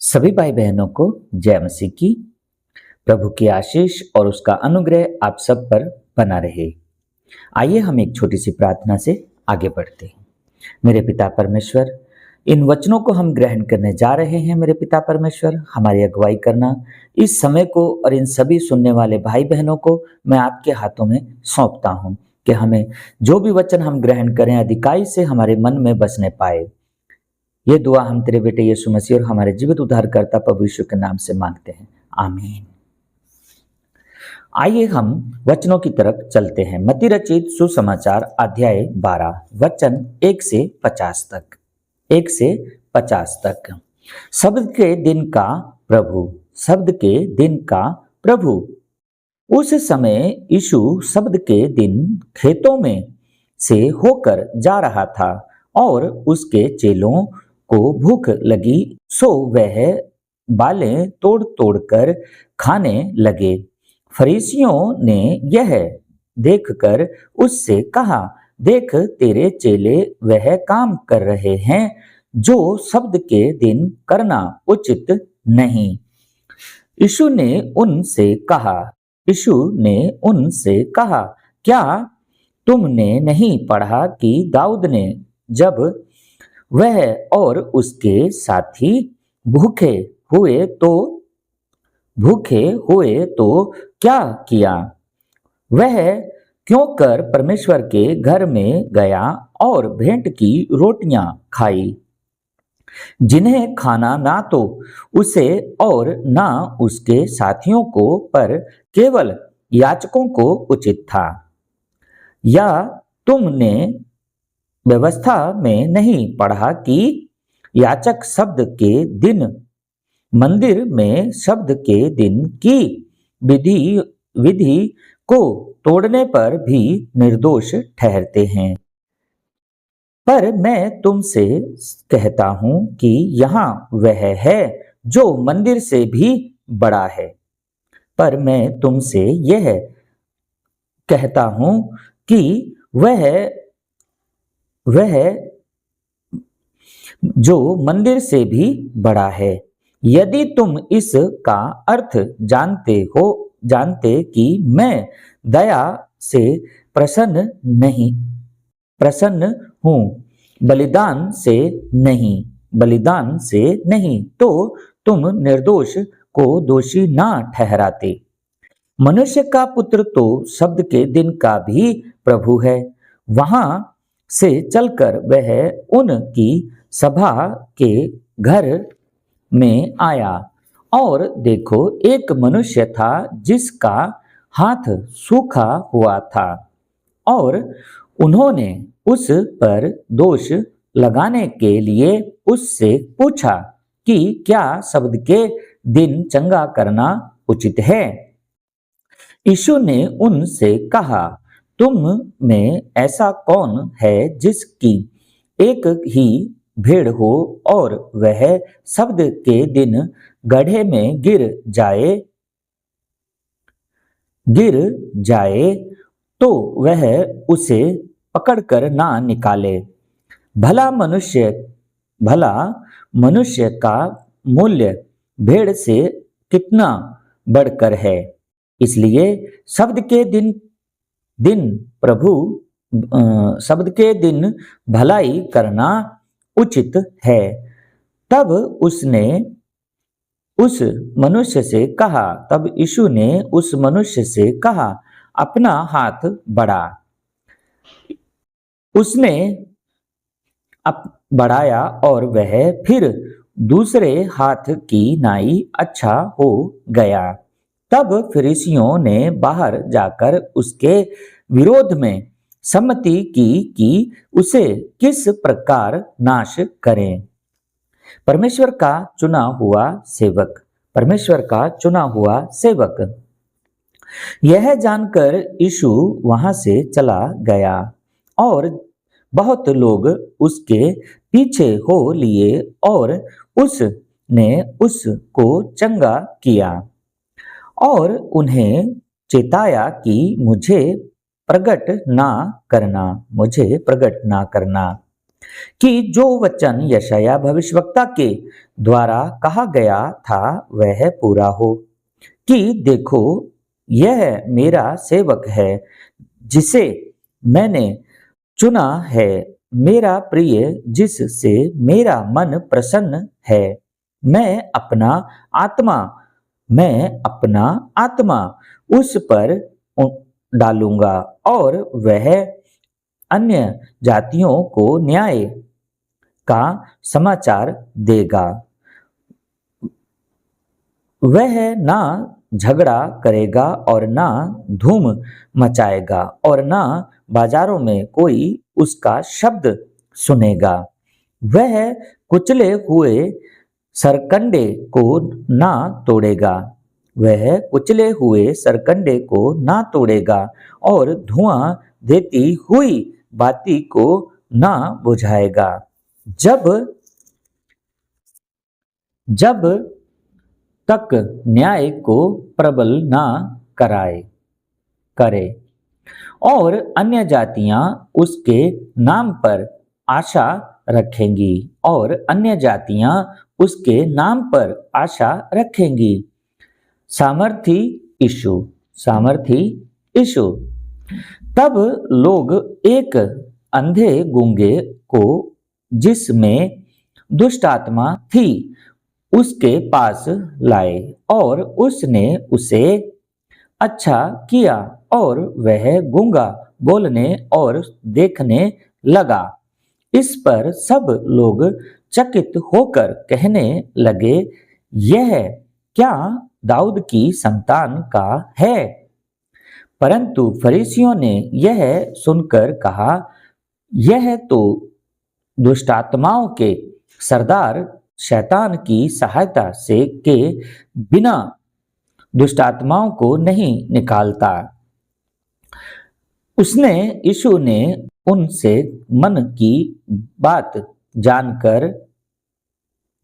सभी भाई बहनों को जय मसीह की। प्रभु की आशीष और उसका अनुग्रह आप सब पर बना रहे। आइए हम एक छोटी सी प्रार्थना से आगे बढ़ते हैं। मेरे पिता परमेश्वर, इन वचनों को हम ग्रहण करने जा रहे हैं। मेरे पिता परमेश्वर, हमारी अगुवाई करना। इस समय को और इन सभी सुनने वाले भाई बहनों को मैं आपके हाथों में सौंपता हूँ कि हमें जो भी वचन हम ग्रहण करें अधिकाई से हमारे मन में बसने पाए। ये दुआ हम तेरे बेटे यीशु मसीह और हमारे जीवित उद्धारकर्ता प्रभु यीशु के नाम से मांगते हैं, आमीन। आइए हम वचनों की तरफ चलते हैं। मत्ती रचित सुसमाचार अध्याय 12 वचन 1 से 50 तक। 1 से 50 तक। शब्द के दिन का प्रभु, शब्द के दिन का प्रभु। उस समय यीशु शब्द के दिन खेतों में से होकर जा रहा था और उसके चेलों को भूख लगी, सो वह बालें तोड़ तोड़ कर खाने लगे। फरीसियों ने यह देखकर उससे कहा, देख तेरे चेले वह काम कर रहे हैं जो शब्द के दिन करना उचित नहीं। यीशु ने उनसे कहा, क्या तुमने नहीं पढ़ा कि दाऊद ने जब वह और उसके साथी भूखे हुए तो क्या किया? वह क्यों कर परमेश्वर के घर में गया और भेंट की रोटियां खाई, जिन्हें खाना ना तो उसे और ना उसके साथियों को, पर केवल याजकों को उचित था। या तुमने व्यवस्था में नहीं पढ़ा कि याचक शब्द के दिन मंदिर में शब्द के दिन की विधि को तोड़ने पर भी निर्दोष ठहरते हैं? पर मैं तुमसे कहता हूं कि यहाँ वह है जो मंदिर से भी बड़ा है। पर मैं तुमसे यह कहता हूं कि वह जो मंदिर से भी बड़ा है। यदि तुम इसका अर्थ जानते कि मैं दया से प्रसन्न हूँ, बलिदान से नहीं, तो तुम निर्दोष को दोषी ना ठहराते। मनुष्य का पुत्र तो शब्द के दिन का भी प्रभु है। वहां से चलकर वह उनकी सभा के घर में आया, और देखो एक मनुष्य था जिसका हाथ सूखा हुआ था, और उन्होंने उस पर दोष लगाने के लिए उससे पूछा कि क्या शब्द के दिन चंगा करना उचित है? यीशु ने उनसे कहा, तुम में ऐसा कौन है जिसकी एक ही भेड़ हो और वह शब्द के दिन गड्ढे में गिर जाए तो वह उसे पकड़कर ना निकाले? भला मनुष्य का मूल्य भेड़ से कितना बढ़कर है। इसलिए शब्द के दिन भलाई करना उचित है। तब यीशु ने उस मनुष्य से कहा, अपना हाथ बढ़ा। उसने बढ़ाया और वह फिर दूसरे हाथ की नाई अच्छा हो गया। तब फरीसियों ने बाहर जाकर उसके विरोध में सम्मति की कि उसे किस प्रकार नाश करें। परमेश्वर का चुना हुआ सेवक। यह जानकर यीशु वहां से चला गया और बहुत लोग उसके पीछे हो लिए और उसने उसको चंगा किया और उन्हें चेताया कि मुझे प्रकट ना करना। कि जो वचन यशाया भविष्यवक्ता के द्वारा कहा गया था वह पूरा हो, कि देखो यह मेरा सेवक है जिसे मैंने चुना है, मेरा प्रिय जिससे मेरा मन प्रसन्न है। मैं अपना आत्मा मैं अपना आत्मा उस पर डालूंगा और वह अन्य जातियों को न्याय का समाचार देगा। वह ना झगड़ा करेगा और ना धूम मचाएगा और ना बाजारों में कोई उसका शब्द सुनेगा। वह कुचले हुए सरकंडे को ना तोड़ेगा, वह कुचले हुए सरकंडे को ना तोड़ेगा और धुआं देती हुई बाती को ना बुझाएगा। जब जब तक न्याय को प्रबल ना करे और अन्य जातियां उसके नाम पर आशा रखेंगी और अन्य जातियां उसके नाम पर आशा रखेंगी। सामर्थी यीशु। तब लोग एक अंधे गूंगे को जिसमें दुष्ट आत्मा थी उसके पास लाए और उसने उसे अच्छा किया और वह गूंगा बोलने और देखने लगा। इस पर सब लोग चकित होकर कहने लगे, यह क्या दाऊद की संतान का है? परंतु फरीसियों ने यह सुनकर कहा, यह तो दुष्टात्माओं के सरदार शैतान की सहायता से के बिना दुष्टात्माओं को नहीं निकालता। यीशु ने उनसे मन की बात जानकर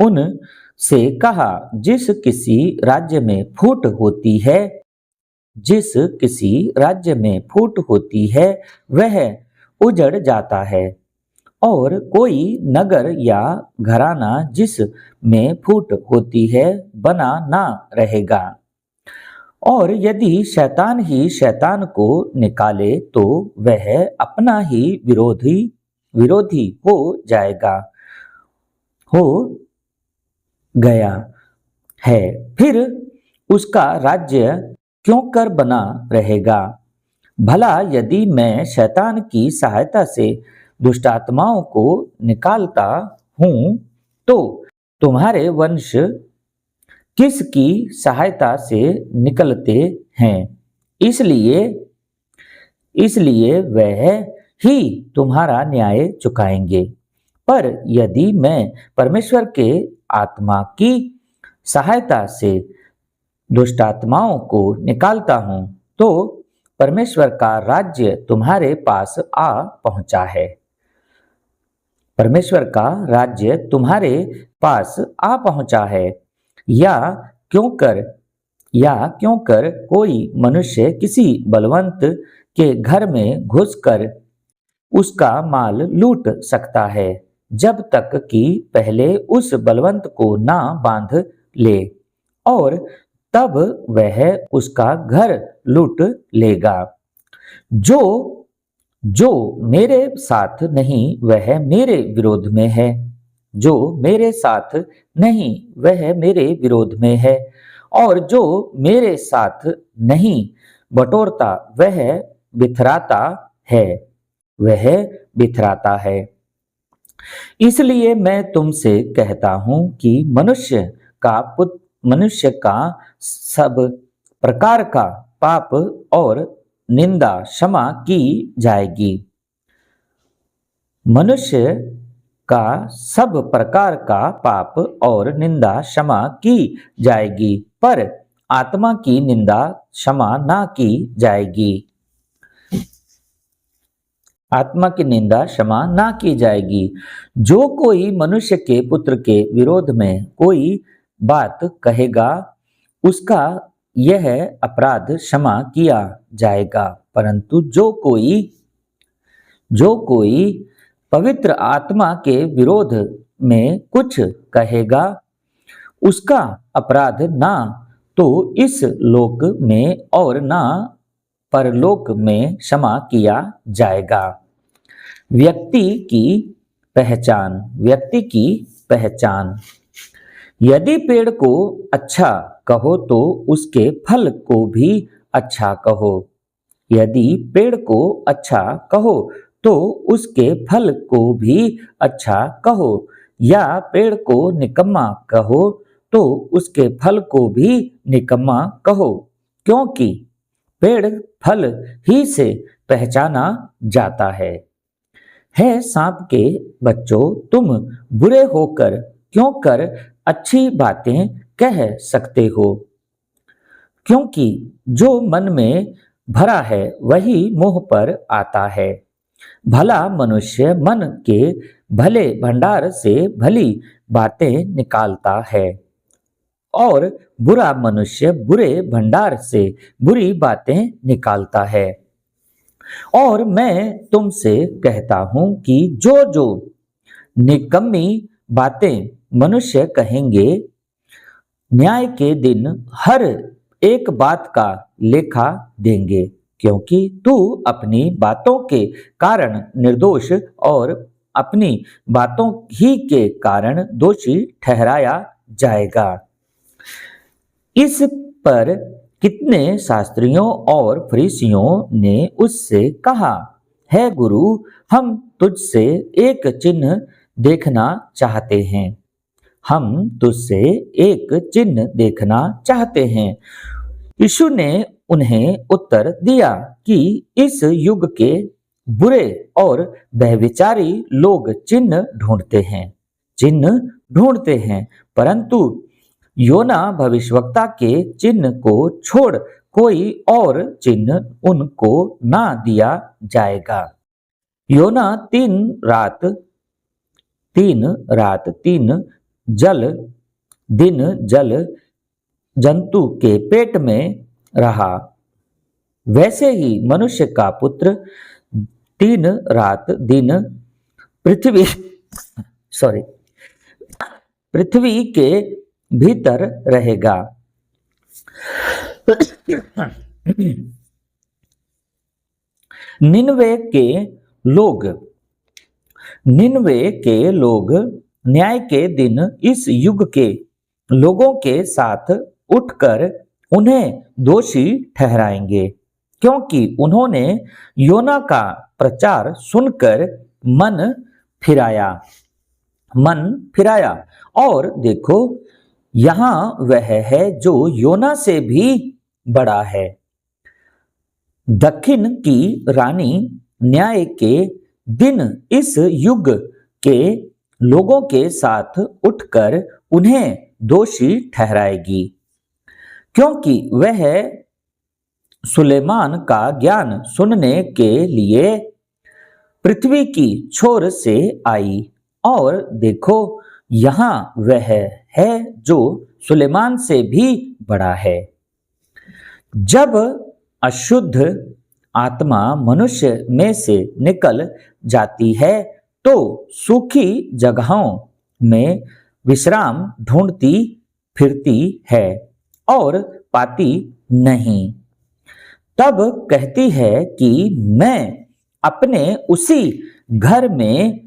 उनसे कहा, जिस किसी राज्य में फूट होती है वह उजड़ जाता है और कोई नगर या घराना जिस में फूट होती है बना ना रहेगा। और यदि शैतान ही शैतान को निकाले तो वह अपना ही विरोधी हो गया है, फिर उसका राज्य क्यों कर बना रहेगा? भला यदि मैं शैतान की सहायता से दुष्टात्माओं को निकालता हूं तो तुम्हारे वंश किसकी सहायता से निकलते हैं? इसलिए वह ही तुम्हारा न्याय चुकाएंगे। पर यदि मैं परमेश्वर के आत्मा की सहायता से दुष्टात्माओं को निकालता हूं तो परमेश्वर का राज्य तुम्हारे पास आ पहुंचा है। परमेश्वर का राज्य तुम्हारे पास आ पहुंचा है। या क्यों कर कोई मनुष्य किसी बलवंत के घर में घुसकर उसका माल लूट सकता है जब तक कि पहले उस बलवंत को ना बांध ले, और तब वह उसका घर लूट लेगा। जो मेरे साथ नहीं वह मेरे विरोध में है, जो मेरे साथ नहीं वह मेरे विरोध में है, और जो मेरे साथ नहीं बटोरता वह बिथराता है। इसलिए मैं तुमसे कहता हूं कि मनुष्य का सब प्रकार का पाप और निंदा क्षमा की जाएगी। मनुष्य का सब प्रकार का पाप और निंदा क्षमा की जाएगी, पर आत्मा की निंदा क्षमा ना की जाएगी। आत्मा की निंदा क्षमा ना की जाएगी। जो कोई मनुष्य के पुत्र के विरोध में कोई बात कहेगा उसका यह अपराध क्षमा किया जाएगा, परंतु जो कोई पवित्र आत्मा के विरोध में कुछ कहेगा, उसका अपराध ना तो इस लोक में और ना परलोक में क्षमा किया जाएगा। व्यक्ति की पहचान। यदि पेड़ को अच्छा कहो तो उसके फल को भी अच्छा कहो। यदि पेड़ को अच्छा कहो तो उसके फल को भी अच्छा कहो, या पेड़ को निकम्मा कहो तो उसके फल को भी निकम्मा कहो, क्योंकि पेड़ फल ही से पहचाना जाता है। सांप के बच्चों, तुम बुरे होकर क्यों कर अच्छी बातें कह सकते हो? क्योंकि जो मन में भरा है वही मुंह पर आता है। भला मनुष्य मन के भले भंडार से भली बातें निकालता है, और बुरा मनुष्य बुरे भंडार से बुरी बातें निकालता है। और मैं तुमसे कहता हूं कि जो जो निकम्मी बातें मनुष्य कहेंगे, न्याय के दिन हर एक बात का लेखा देंगे, क्योंकि तू अपनी बातों के कारण निर्दोष और अपनी बातों ही के कारण दोषी ठहराया जाएगा। इस पर कितने शास्त्रियों और फरीसियों ने उससे कहा, है गुरु, हम तुझसे एक चिन्ह देखना चाहते हैं। हम तुझसे एक चिन्ह देखना चाहते हैं। यीशु ने उन्हें उत्तर दिया कि इस युग के बुरे और व्यभिचारी लोग चिन्ह ढूंढते हैं, परंतु योना भविष्यवक्ता के चिन्ह को छोड़ कोई और चिन्ह उनको ना दिया जाएगा। योना 3 रात 3 दिन जल जंतु के पेट में रहा, वैसे ही मनुष्य का पुत्र 3 रात दिन पृथ्वी के भीतर रहेगा। निनवे के लोग न्याय के दिन इस युग के लोगों के साथ उठकर उन्हें दोषी ठहराएंगे, क्योंकि उन्होंने योना का प्रचार सुनकर मन फिराया, और देखो यहां वह है जो योना से भी बड़ा है। दक्षिण की रानी न्याय के दिन इस युग के लोगों के साथ उठकर उन्हें दोषी ठहराएगी, क्योंकि वह सुलेमान का ज्ञान सुनने के लिए पृथ्वी की छोर से आई, और देखो यहां वह है जो सुलेमान से भी बड़ा है। जब अशुद्ध आत्मा मनुष्य में से निकल जाती है तो सूखी जगहों में विश्राम ढूंढती फिरती है और पाती नहीं। तब कहती है कि मैं अपने उसी घर में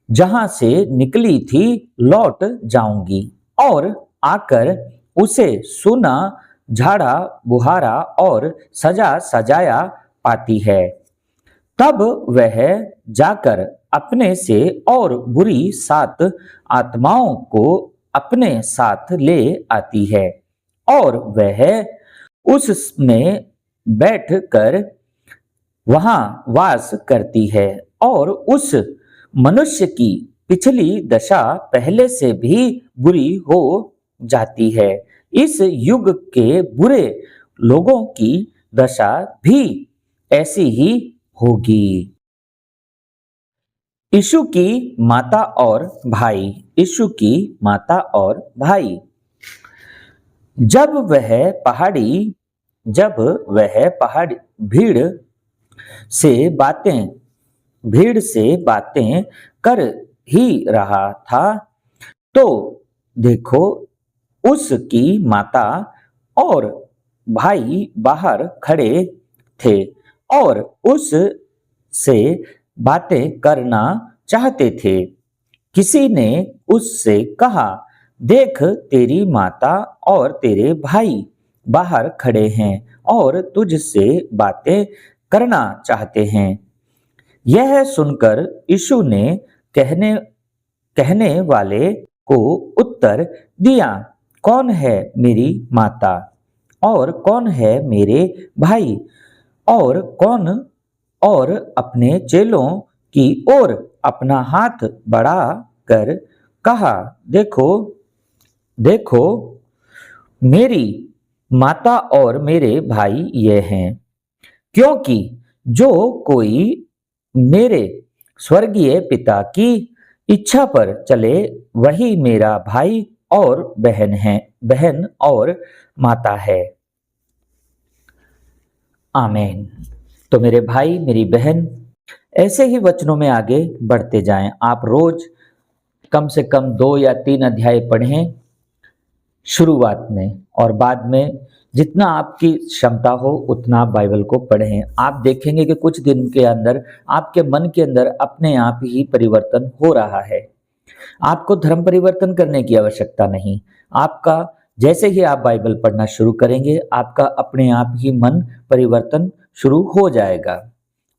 जहां से निकली थी लौट जाऊंगी, और आकर उसे सूना झाड़ा बुहारा और सजा सजाया पाती है। तब वह जाकर अपने से और बुरी 7 आत्माओं को अपने साथ ले आती है, और वह उसमें बैठकर वहां वास करती है, और उस मनुष्य की पिछली दशा पहले से भी बुरी हो जाती है। इस युग के बुरे लोगों की दशा भी ऐसी ही होगी। यीशु की माता और भाई। जब वह पहाड़ी भीड़ से बातें भीड़ से बातें कर ही रहा था, तो देखो उसकी माता और भाई बाहर खड़े थे और उससे बातें करना चाहते थे। किसी ने उससे कहा, देख तेरी माता और तेरे भाई बाहर खड़े हैं और तुझसे बातें करना चाहते हैं। यह सुनकर यीशु ने कहने कहने वाले को उत्तर दिया, कौन है मेरी माता और कौन है मेरे भाई और कौन, और अपने चेलों की ओर अपना हाथ बढ़ा कर कहा, देखो देखो मेरी माता और मेरे भाई ये हैं। क्योंकि जो कोई मेरे स्वर्गीय पिता की इच्छा पर चले वही मेरा भाई और बहन और माता है। आमीन। तो मेरे भाई मेरी बहन, ऐसे ही वचनों में आगे बढ़ते जाएं। आप रोज कम से कम 2 या 3 अध्याय पढ़ें शुरुआत में, और बाद में जितना आपकी क्षमता हो उतना बाइबल को पढ़ें। आप देखेंगे कि कुछ दिन के अंदर आपके मन के अंदर अपने आप ही परिवर्तन हो रहा है। आपको धर्म परिवर्तन करने की आवश्यकता नहीं। आपका जैसे ही आप बाइबल पढ़ना शुरू करेंगे, आपका अपने आप ही मन परिवर्तन शुरू हो जाएगा।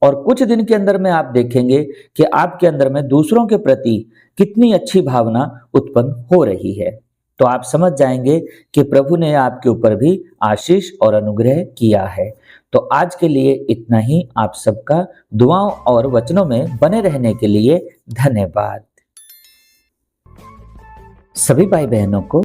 और कुछ दिन के अंदर में आप देखेंगे कि आपके अंदर में दूसरों के प्रति कितनी अच्छी भावना उत्पन्न हो रही है। तो आप समझ जाएंगे कि प्रभु ने आपके ऊपर भी आशीष और अनुग्रह किया है। तो आज के लिए इतना ही। आप सबका दुआओं और वचनों में बने रहने के लिए धन्यवाद। सभी भाई बहनों को